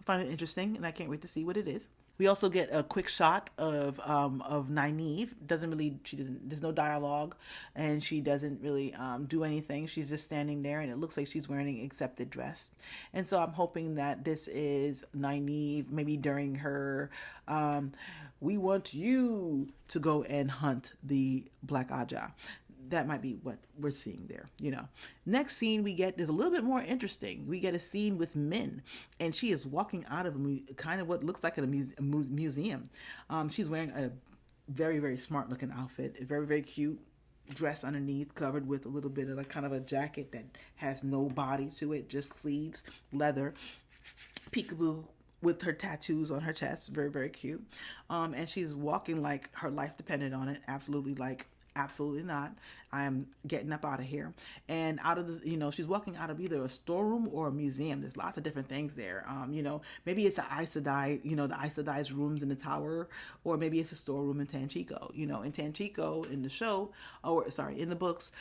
find it interesting, and I can't wait to see what it is. We also get a quick shot of Nynaeve. There's no dialogue, and she doesn't really do anything. She's just standing there, and it looks like she's wearing an accepted dress. And so I'm hoping that this is Nynaeve, maybe during her, we want you to go and hunt the Black Aja. That might be what we're seeing there, Next scene we get is a little bit more interesting. We get a scene with Min, and she is walking out of kind of what looks like a museum. She's wearing a very, very smart looking outfit, a very, very cute dress underneath, covered with a little bit of kind of a jacket that has no body to it, just sleeves, leather, peekaboo, with her tattoos on her chest. Very, very cute. And she's walking like her life depended on it. Absolutely not. I am getting up out of here. And out of the, she's walking out of either a storeroom or a museum. There's lots of different things there. Maybe it's an Aes Sedai, the Aes Sedai's rooms in the tower, or maybe it's a storeroom in Tanchico. In Tanchico, in the show, in the books,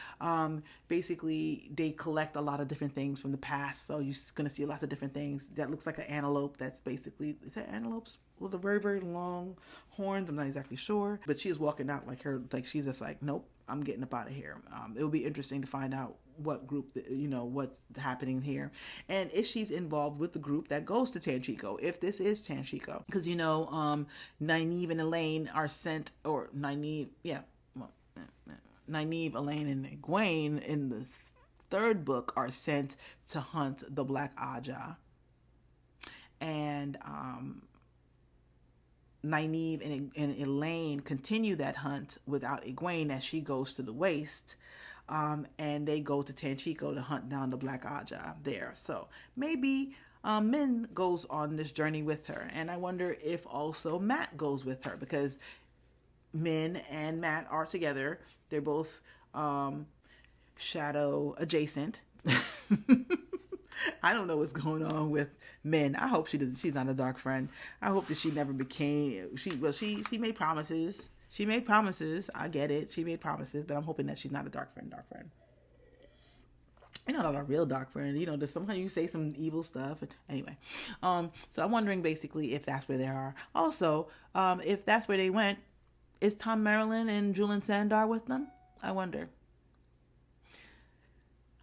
basically they collect a lot of different things from the past. So you're going to see lots of different things. That looks like an antelope. Is that antelopes with a very, very long horns? I'm not exactly sure. But she's walking out like she's just like, nope, I'm getting up out of here. It will be interesting to find out what group, what's happening here. And if she's involved with the group that goes to Tanchico, if this is Tanchico. Because, Nynaeve and Elaine are sent, or Nynaeve, Elaine, and Egwene in the third book are sent to hunt the Black Aja. And, Nynaeve and Elaine continue that hunt without Egwene as she goes to the waste, and they go to Tanchico to hunt down the Black Aja there. So maybe Min goes on this journey with her, and I wonder if also Matt goes with her, because Min and Matt are together. They're both shadow adjacent, I don't know what's going on with men. I hope she doesn't. She's not a dark friend. I hope that she never became. She made promises. She made promises. I get it. She made promises, but I'm hoping that she's not a dark friend. Dark friend. You know, not a real dark friend. You know, there's sometimes you say some evil stuff. Anyway, so I'm wondering basically if that's where they are. Also, if that's where they went, is Tom Maryland and Julian Sandar with them? I wonder.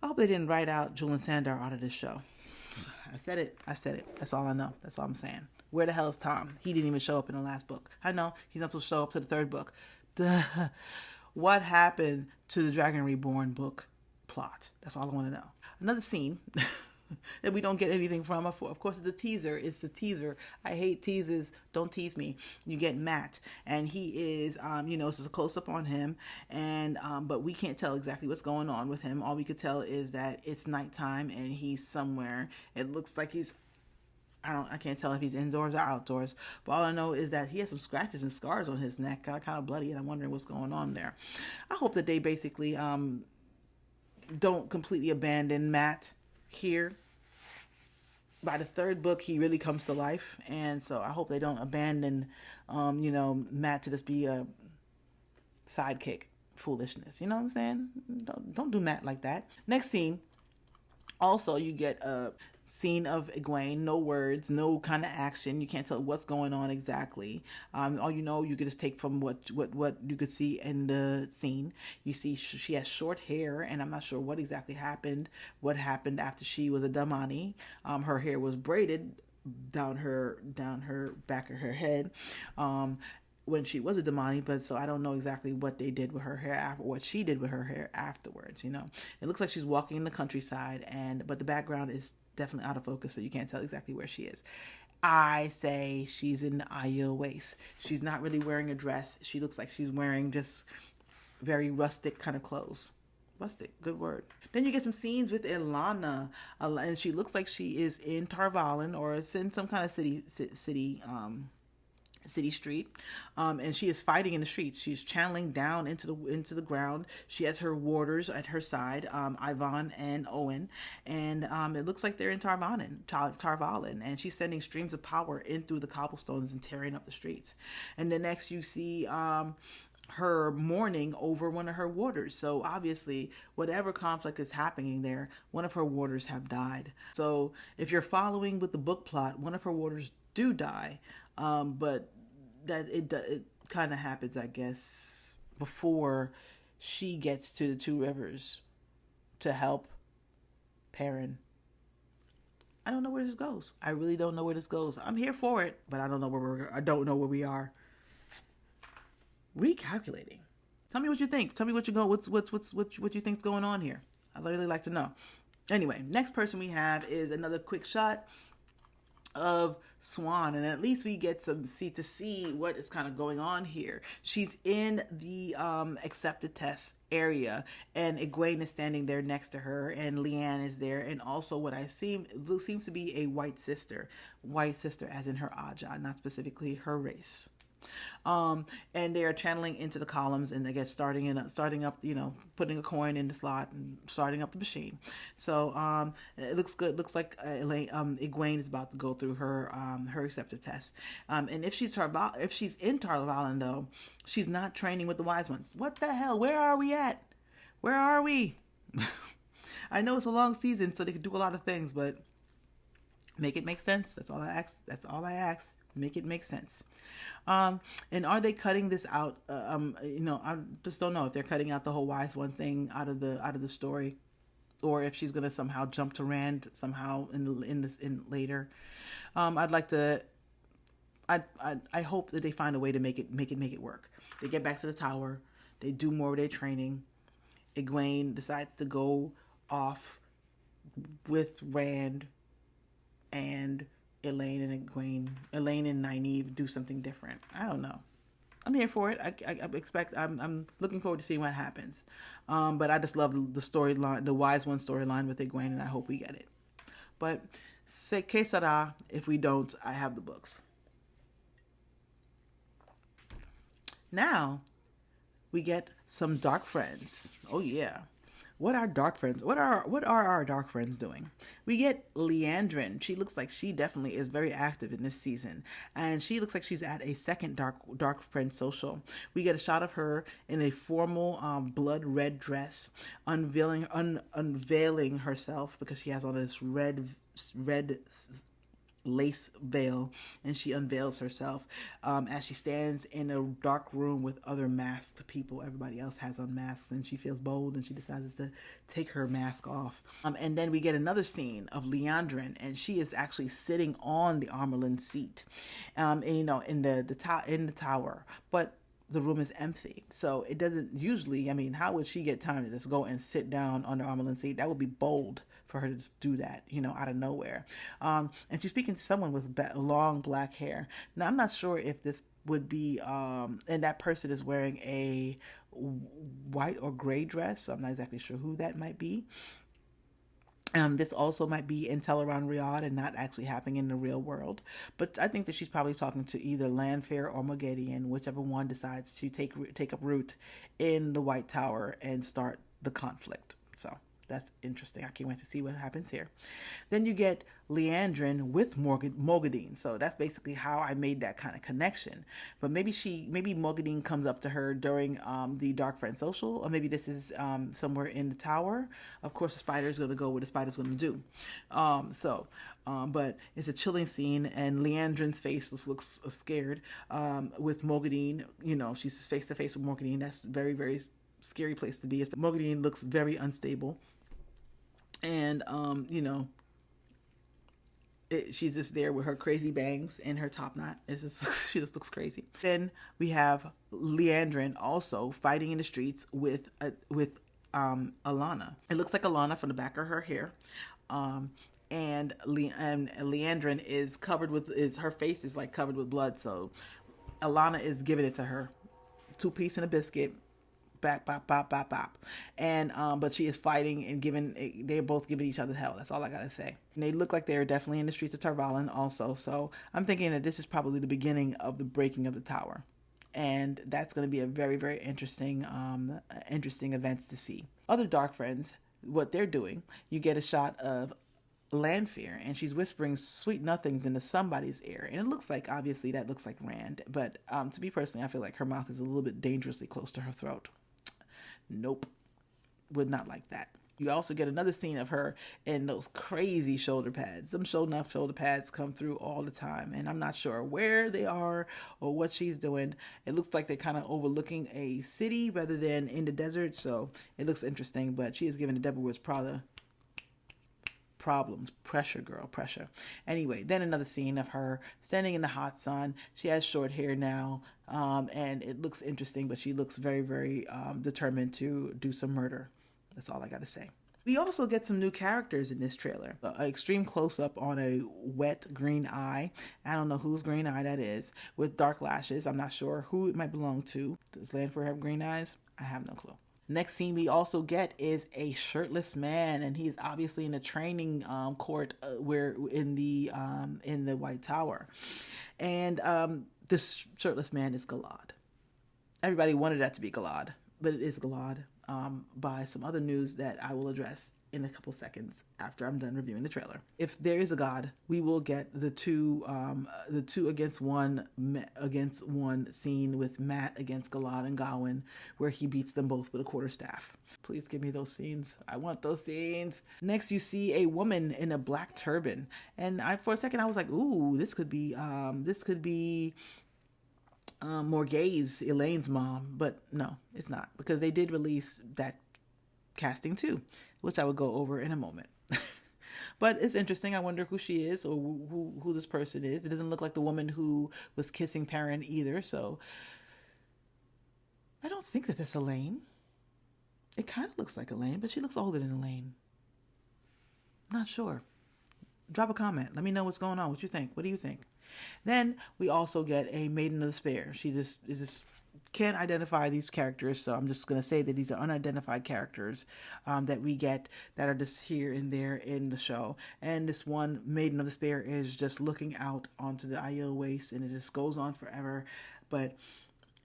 I hope they didn't write out Julian Sandar out of this show. I said it. That's all I know. That's all I'm saying. Where the hell is Tom? He didn't even show up in the last book. I know he's not supposed to show up to the third book. Duh. What happened to the Dragon Reborn book plot? That's all I want to know. Another scene that we don't get anything from. Of course, it's a teaser. It's a teaser. I hate teasers. Don't tease me. You get Matt, and he is, this is a close up on him, and but we can't tell exactly what's going on with him. All we could tell is that it's nighttime and he's somewhere. It looks like he's. I can't tell if he's indoors or outdoors, but all I know is that he has some scratches and scars on his neck, kind of bloody, and I'm wondering what's going on there. I hope that they basically don't completely abandon Matt here. By the third book, he really comes to life, and so I hope they don't abandon, Matt to just be a sidekick foolishness. You know what I'm saying? Don't do Matt like that. Next scene. Also, you get a scene of Egwene, no words, no kind of action. You can't tell what's going on exactly. All you could just take from what you could see in the scene. You see she has short hair, and I'm not sure what exactly happened. What happened after she was a Damani? Her hair was braided down her back of her head. When she was a Damani, but so I don't know exactly what they did with her hair what she did with her hair afterwards. It looks like she's walking in the countryside, but the background is definitely out of focus, so you can't tell exactly where she is. I say she's in Aiel waist. She's not really wearing a dress. She looks like she's wearing just very rustic kind of clothes. Rustic, good word. Then you get some scenes with Ilana, and she looks like she is in Tarvalin, or it's in some kind of city street, and she is fighting in the streets. She's channeling down into the ground. She has her warders at her side, Ivan and Owen, and it looks like they're in Tarvalin, and she's sending streams of power in through the cobblestones and tearing up the streets. And the next you see her mourning over one of her warders. So obviously, whatever conflict is happening there, one of her warders have died. So if you're following with the book plot, one of her warders do die, but that it kind of happens, I guess, before she gets to the Two Rivers to help Perrin. I don't know where this goes. I really don't know where this goes. I'm here for it, but I don't know I don't know where we are. Recalculating. Tell me what you think. Tell me what you think's going on here. I'd really like to know. Anyway, next person we have is another quick shot of Swan, and at least we get to see what is kind of going on here. She's in the accepted test area, and Egwene is standing there next to her, and Leanne is there, and also what seems to be a white sister as in her Aja, not specifically her race. And they are channeling into the columns, and I guess starting up, putting a coin in the slot and starting up the machine. So it looks good. Looks like Egwene is about to go through her acceptor test. And if she's in Tarvalin though, she's not training with the wise ones. What the hell? Where are we at? Where are we? I know it's a long season, so they can do a lot of things, but make it make sense. That's all I ask. Make it make sense. And are they cutting this out? I just don't know if they're cutting out the whole wise one thing out of the story, or if she's gonna somehow jump to Rand somehow in later. I'd like to. I hope that they find a way to make it work. They get back to the tower. They do more of their training. Egwene decides to go off with Rand, and Elaine and Nynaeve do something different. I don't know. I'm here for it. I'm looking forward to seeing what happens. But I just love the storyline, the wise one storyline with Egwene, and I hope we get it. But que sera, if we don't, I have the books. Now we get some dark friends. Oh yeah. What are our dark friends doing? We get Leandrin. She looks like she definitely is very active in this season, and she looks like she's at a second dark friend social. We get a shot of her in a formal blood red dress, unveiling herself because she has all this red lace veil, and she unveils herself as she stands in a dark room with other masked people. Everybody else has on masks, and she feels bold, and she decides to take her mask off. And then we get another scene of Leandrin, and she is actually sitting on the Armelin seat, in the tower, but the room is empty. So it doesn't usually, I mean, how would she get time to just go and sit down on the Armelin seat? That would be bold for her to just do that, out of nowhere. And she's speaking to someone with long black hair. Now, I'm not sure if this would be, and that person is wearing a white or gray dress. So I'm not exactly sure who that might be. This also might be in Teleron Riyadh and not actually happening in the real world. But I think that she's probably talking to either Lanfair or Moghedian, whichever one decides to take up root in the White Tower and start the conflict. So that's interesting. I can't wait to see what happens here. Then you get Leandrin with Moghedien. So that's basically how I made that kind of connection. But maybe Moghedien comes up to her during the Dark Friend Social, or maybe this is somewhere in the tower. Of course, the spider's going to go where the spider's going to do. But it's a chilling scene, and Leandrin's face looks scared with Moghedien. She's face to face with Moghedien. That's very, very scary place to be. Moghedien looks very unstable. And, she's just there with her crazy bangs and her top knot. She just looks crazy. Then we have Leandrin also fighting in the streets with Alana. It looks like Alana from the back of her hair. And Leandrin is covered with, her face is like covered with blood. So Alana is giving it to her. 2 pieces and a biscuit. Bap, bap, bap, bap, bap. And but she is fighting and they're both giving each other hell. That's all I gotta say. And they look like they're definitely in the streets of Tarvalin also. So I'm thinking that this is probably the beginning of the breaking of the tower. And that's going to be a very, very interesting events to see. Other dark friends, what they're doing, you get a shot of Lanfear, and she's whispering sweet nothings into somebody's ear, and it looks like, obviously that looks like Rand, but to me personally, I feel like her mouth is a little bit dangerously close to her throat. Nope, would not like that. You also get another scene of her in those crazy shoulder pads. Them shoulder pads come through all the time, and I'm not sure where they are or what she's doing. It looks like they're kind of overlooking a city rather than in the desert, so it looks interesting, but she is giving the Devil Wears Prada problems. Pressure, girl, pressure. Anyway, then another scene of her standing in the hot sun. She has short hair now, and it looks interesting, but she looks very, very determined to do some murder. That's all I got to say. We also get some new characters in this trailer. An extreme close-up on a wet green eye. I don't know whose green eye that is, with dark lashes. I'm not sure who it might belong to. Does Lanfear have green eyes? I have no clue. Next scene we also get is a shirtless man, and he's obviously in the training court where in the White Tower, and this shirtless man is Galad. Everybody wanted that to be Galad, but it is Galad by some other news that I will address in a couple seconds after I'm done reviewing the trailer. If there is a god, we will get the two against one scene with Matt against Galad and Gawain, where he beats them both with a quarterstaff. Please give me those scenes. I want those scenes. Next, you see a woman in a black turban, and for a second I was like, ooh, this could be Morgase, Elaine's mom, but no, it's not, because they did release that casting too, which I will go over in a moment. But it's interesting. I wonder who she is, or who this person is. It doesn't look like the woman who was kissing Perrin either, so I don't think that that's Elaine. It kind of looks like Elaine, but she looks older than Elaine. Not sure. Drop a comment. Let me know what's going on. What you think? What do you think? Then we also get a Maiden of Despair. She just can't identify these characters, so I'm just going to say that these are unidentified characters that we get that are just here and there in the show. And this one Maiden of Despair is just looking out onto the Aiel Waste, and it just goes on forever. But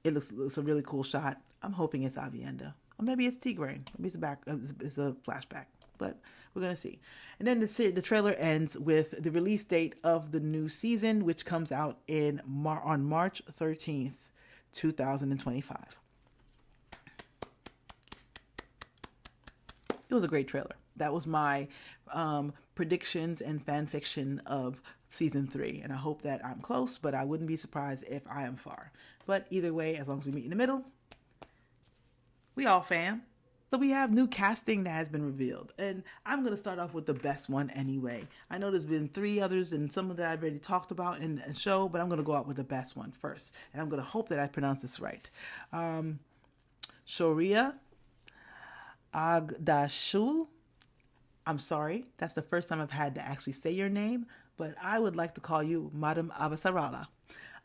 it looks a really cool shot. I'm hoping it's Avienda. Or maybe it's Tigraine. Maybe it's a flashback. But we're going to see. And then the trailer ends with the release date of the new season, which comes out on March 13th, 2025. It was a great trailer. That was my predictions and fan fiction of season 3. And I hope that I'm close, but I wouldn't be surprised if I am far. But either way, as long as we meet in the middle, we all fam. So we have new casting that has been revealed. And I'm going to start off with the best one anyway. I know there's been 3 others and some that I've already talked about in the show, but I'm going to go out with the best one first. And I'm going to hope that I pronounce this right. Shoria Agdashul. I'm sorry. That's the first time I've had to actually say your name, but I would like to call you Madam Avasarala.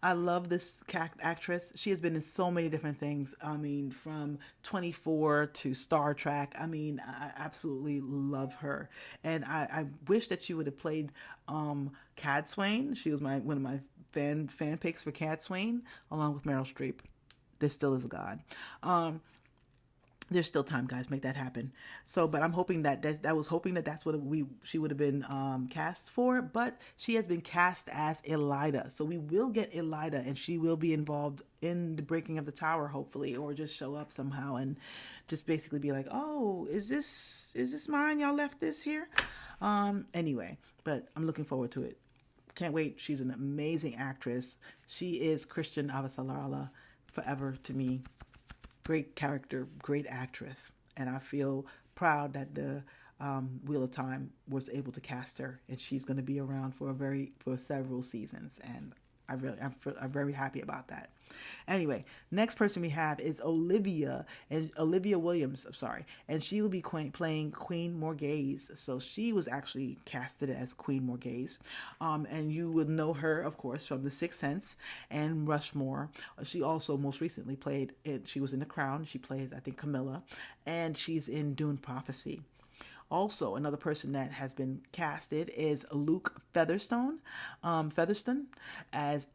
I love this actress. She has been in so many different things. I mean, from 24 to Star Trek. I mean, I absolutely love her. And I wish that she would have played Cad Swain. She was one of my fan picks for Cad Swain, along with Meryl Streep. This still is a god. There's still time, guys. Make that happen. So, but I'm hoping that's what she would have been cast for. But she has been cast as Elida, so we will get Elida, and she will be involved in the breaking of the tower, hopefully, or just show up somehow and just basically be like, "Oh, is this mine? Y'all left this here." Anyway, but I'm looking forward to it. Can't wait. She's an amazing actress. She is Christian Avasarala forever to me. Great character, great actress, and I feel proud that the Wheel of Time was able to cast her, and she's going to be around for several seasons, and I'm very happy about that. Anyway, next person we have is Olivia Williams. I'm sorry, and she will be playing Queen Morghese. So she was actually casted as Queen Morghese, and you would know her, of course, from The Sixth Sense and Rushmore. She also most recently she was in The Crown. She plays, I think, Camilla, and she's in Dune Prophecy. Also, another person that has been casted is Luke Featherston, and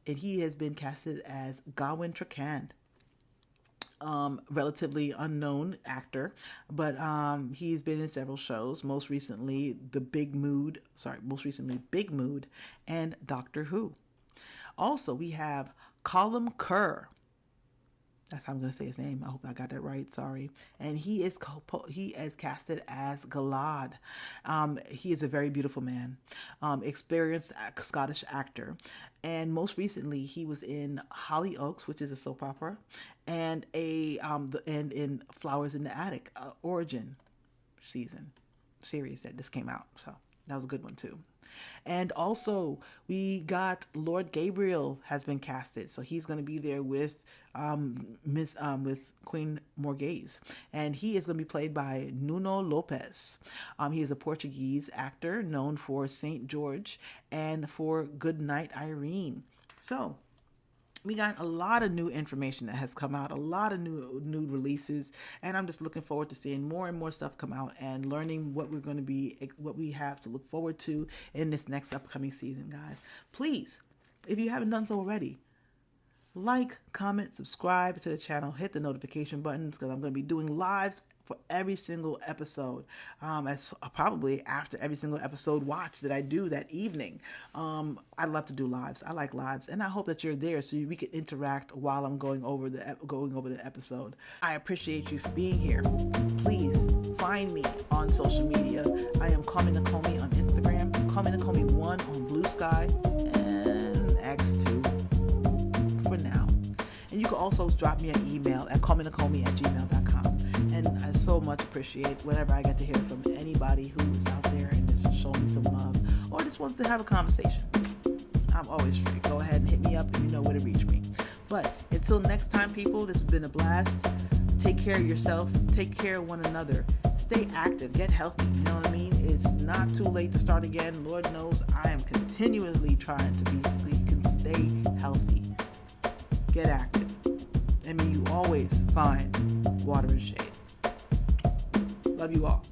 he has been casted as Gawain Trakand. Relatively unknown actor, but he's been in several shows. Most recently, Big Mood, and Doctor Who. Also, we have Callum Kerr. That's how I'm going to say his name. I hope I got that right. Sorry. And he is casted as Galad. He is a very beautiful man, experienced Scottish actor. And most recently, he was in Hollyoaks, which is a soap opera, and in Flowers in the Attic, origin series that just came out. So that was a good one too. And also, we got Lord Gabriel has been casted, so he's going to be there with Queen Morghese, and he is going to be played by Nuno Lopes. He is a Portuguese actor known for Saint George and for Good Night Irene. So we got a lot of new information that has come out, a lot of new releases, and I'm just looking forward to seeing more and more stuff come out and learning what we have to look forward to in this next upcoming season, guys. Please, if you haven't done so already, like, comment, subscribe to the channel, hit the notification buttons, because I'm going to be doing lives for every single episode, as probably after every single episode watch that I do that evening. I love to do lives. I like lives, and I hope that you're there so we can interact while I'm going over the episode. I appreciate you for being here. Please find me on social media. I am CallMeNakomi on Instagram, CallMeNakomi1 on BlueSky, and X2 for now. And you can also drop me an email at CallMeNakomi@gmail.com. And I so much appreciate whenever I get to hear from anybody who is out there and just showing me some love or just wants to have a conversation. I'm always free. Go ahead and hit me up and you know where to reach me. But until next time, people, this has been a blast. Take care of yourself. Take care of one another. Stay active. Get healthy. You know what I mean? It's not too late to start again. Lord knows I am continuously trying to stay healthy. Get active. I mean, you always find water and shade. Love you all.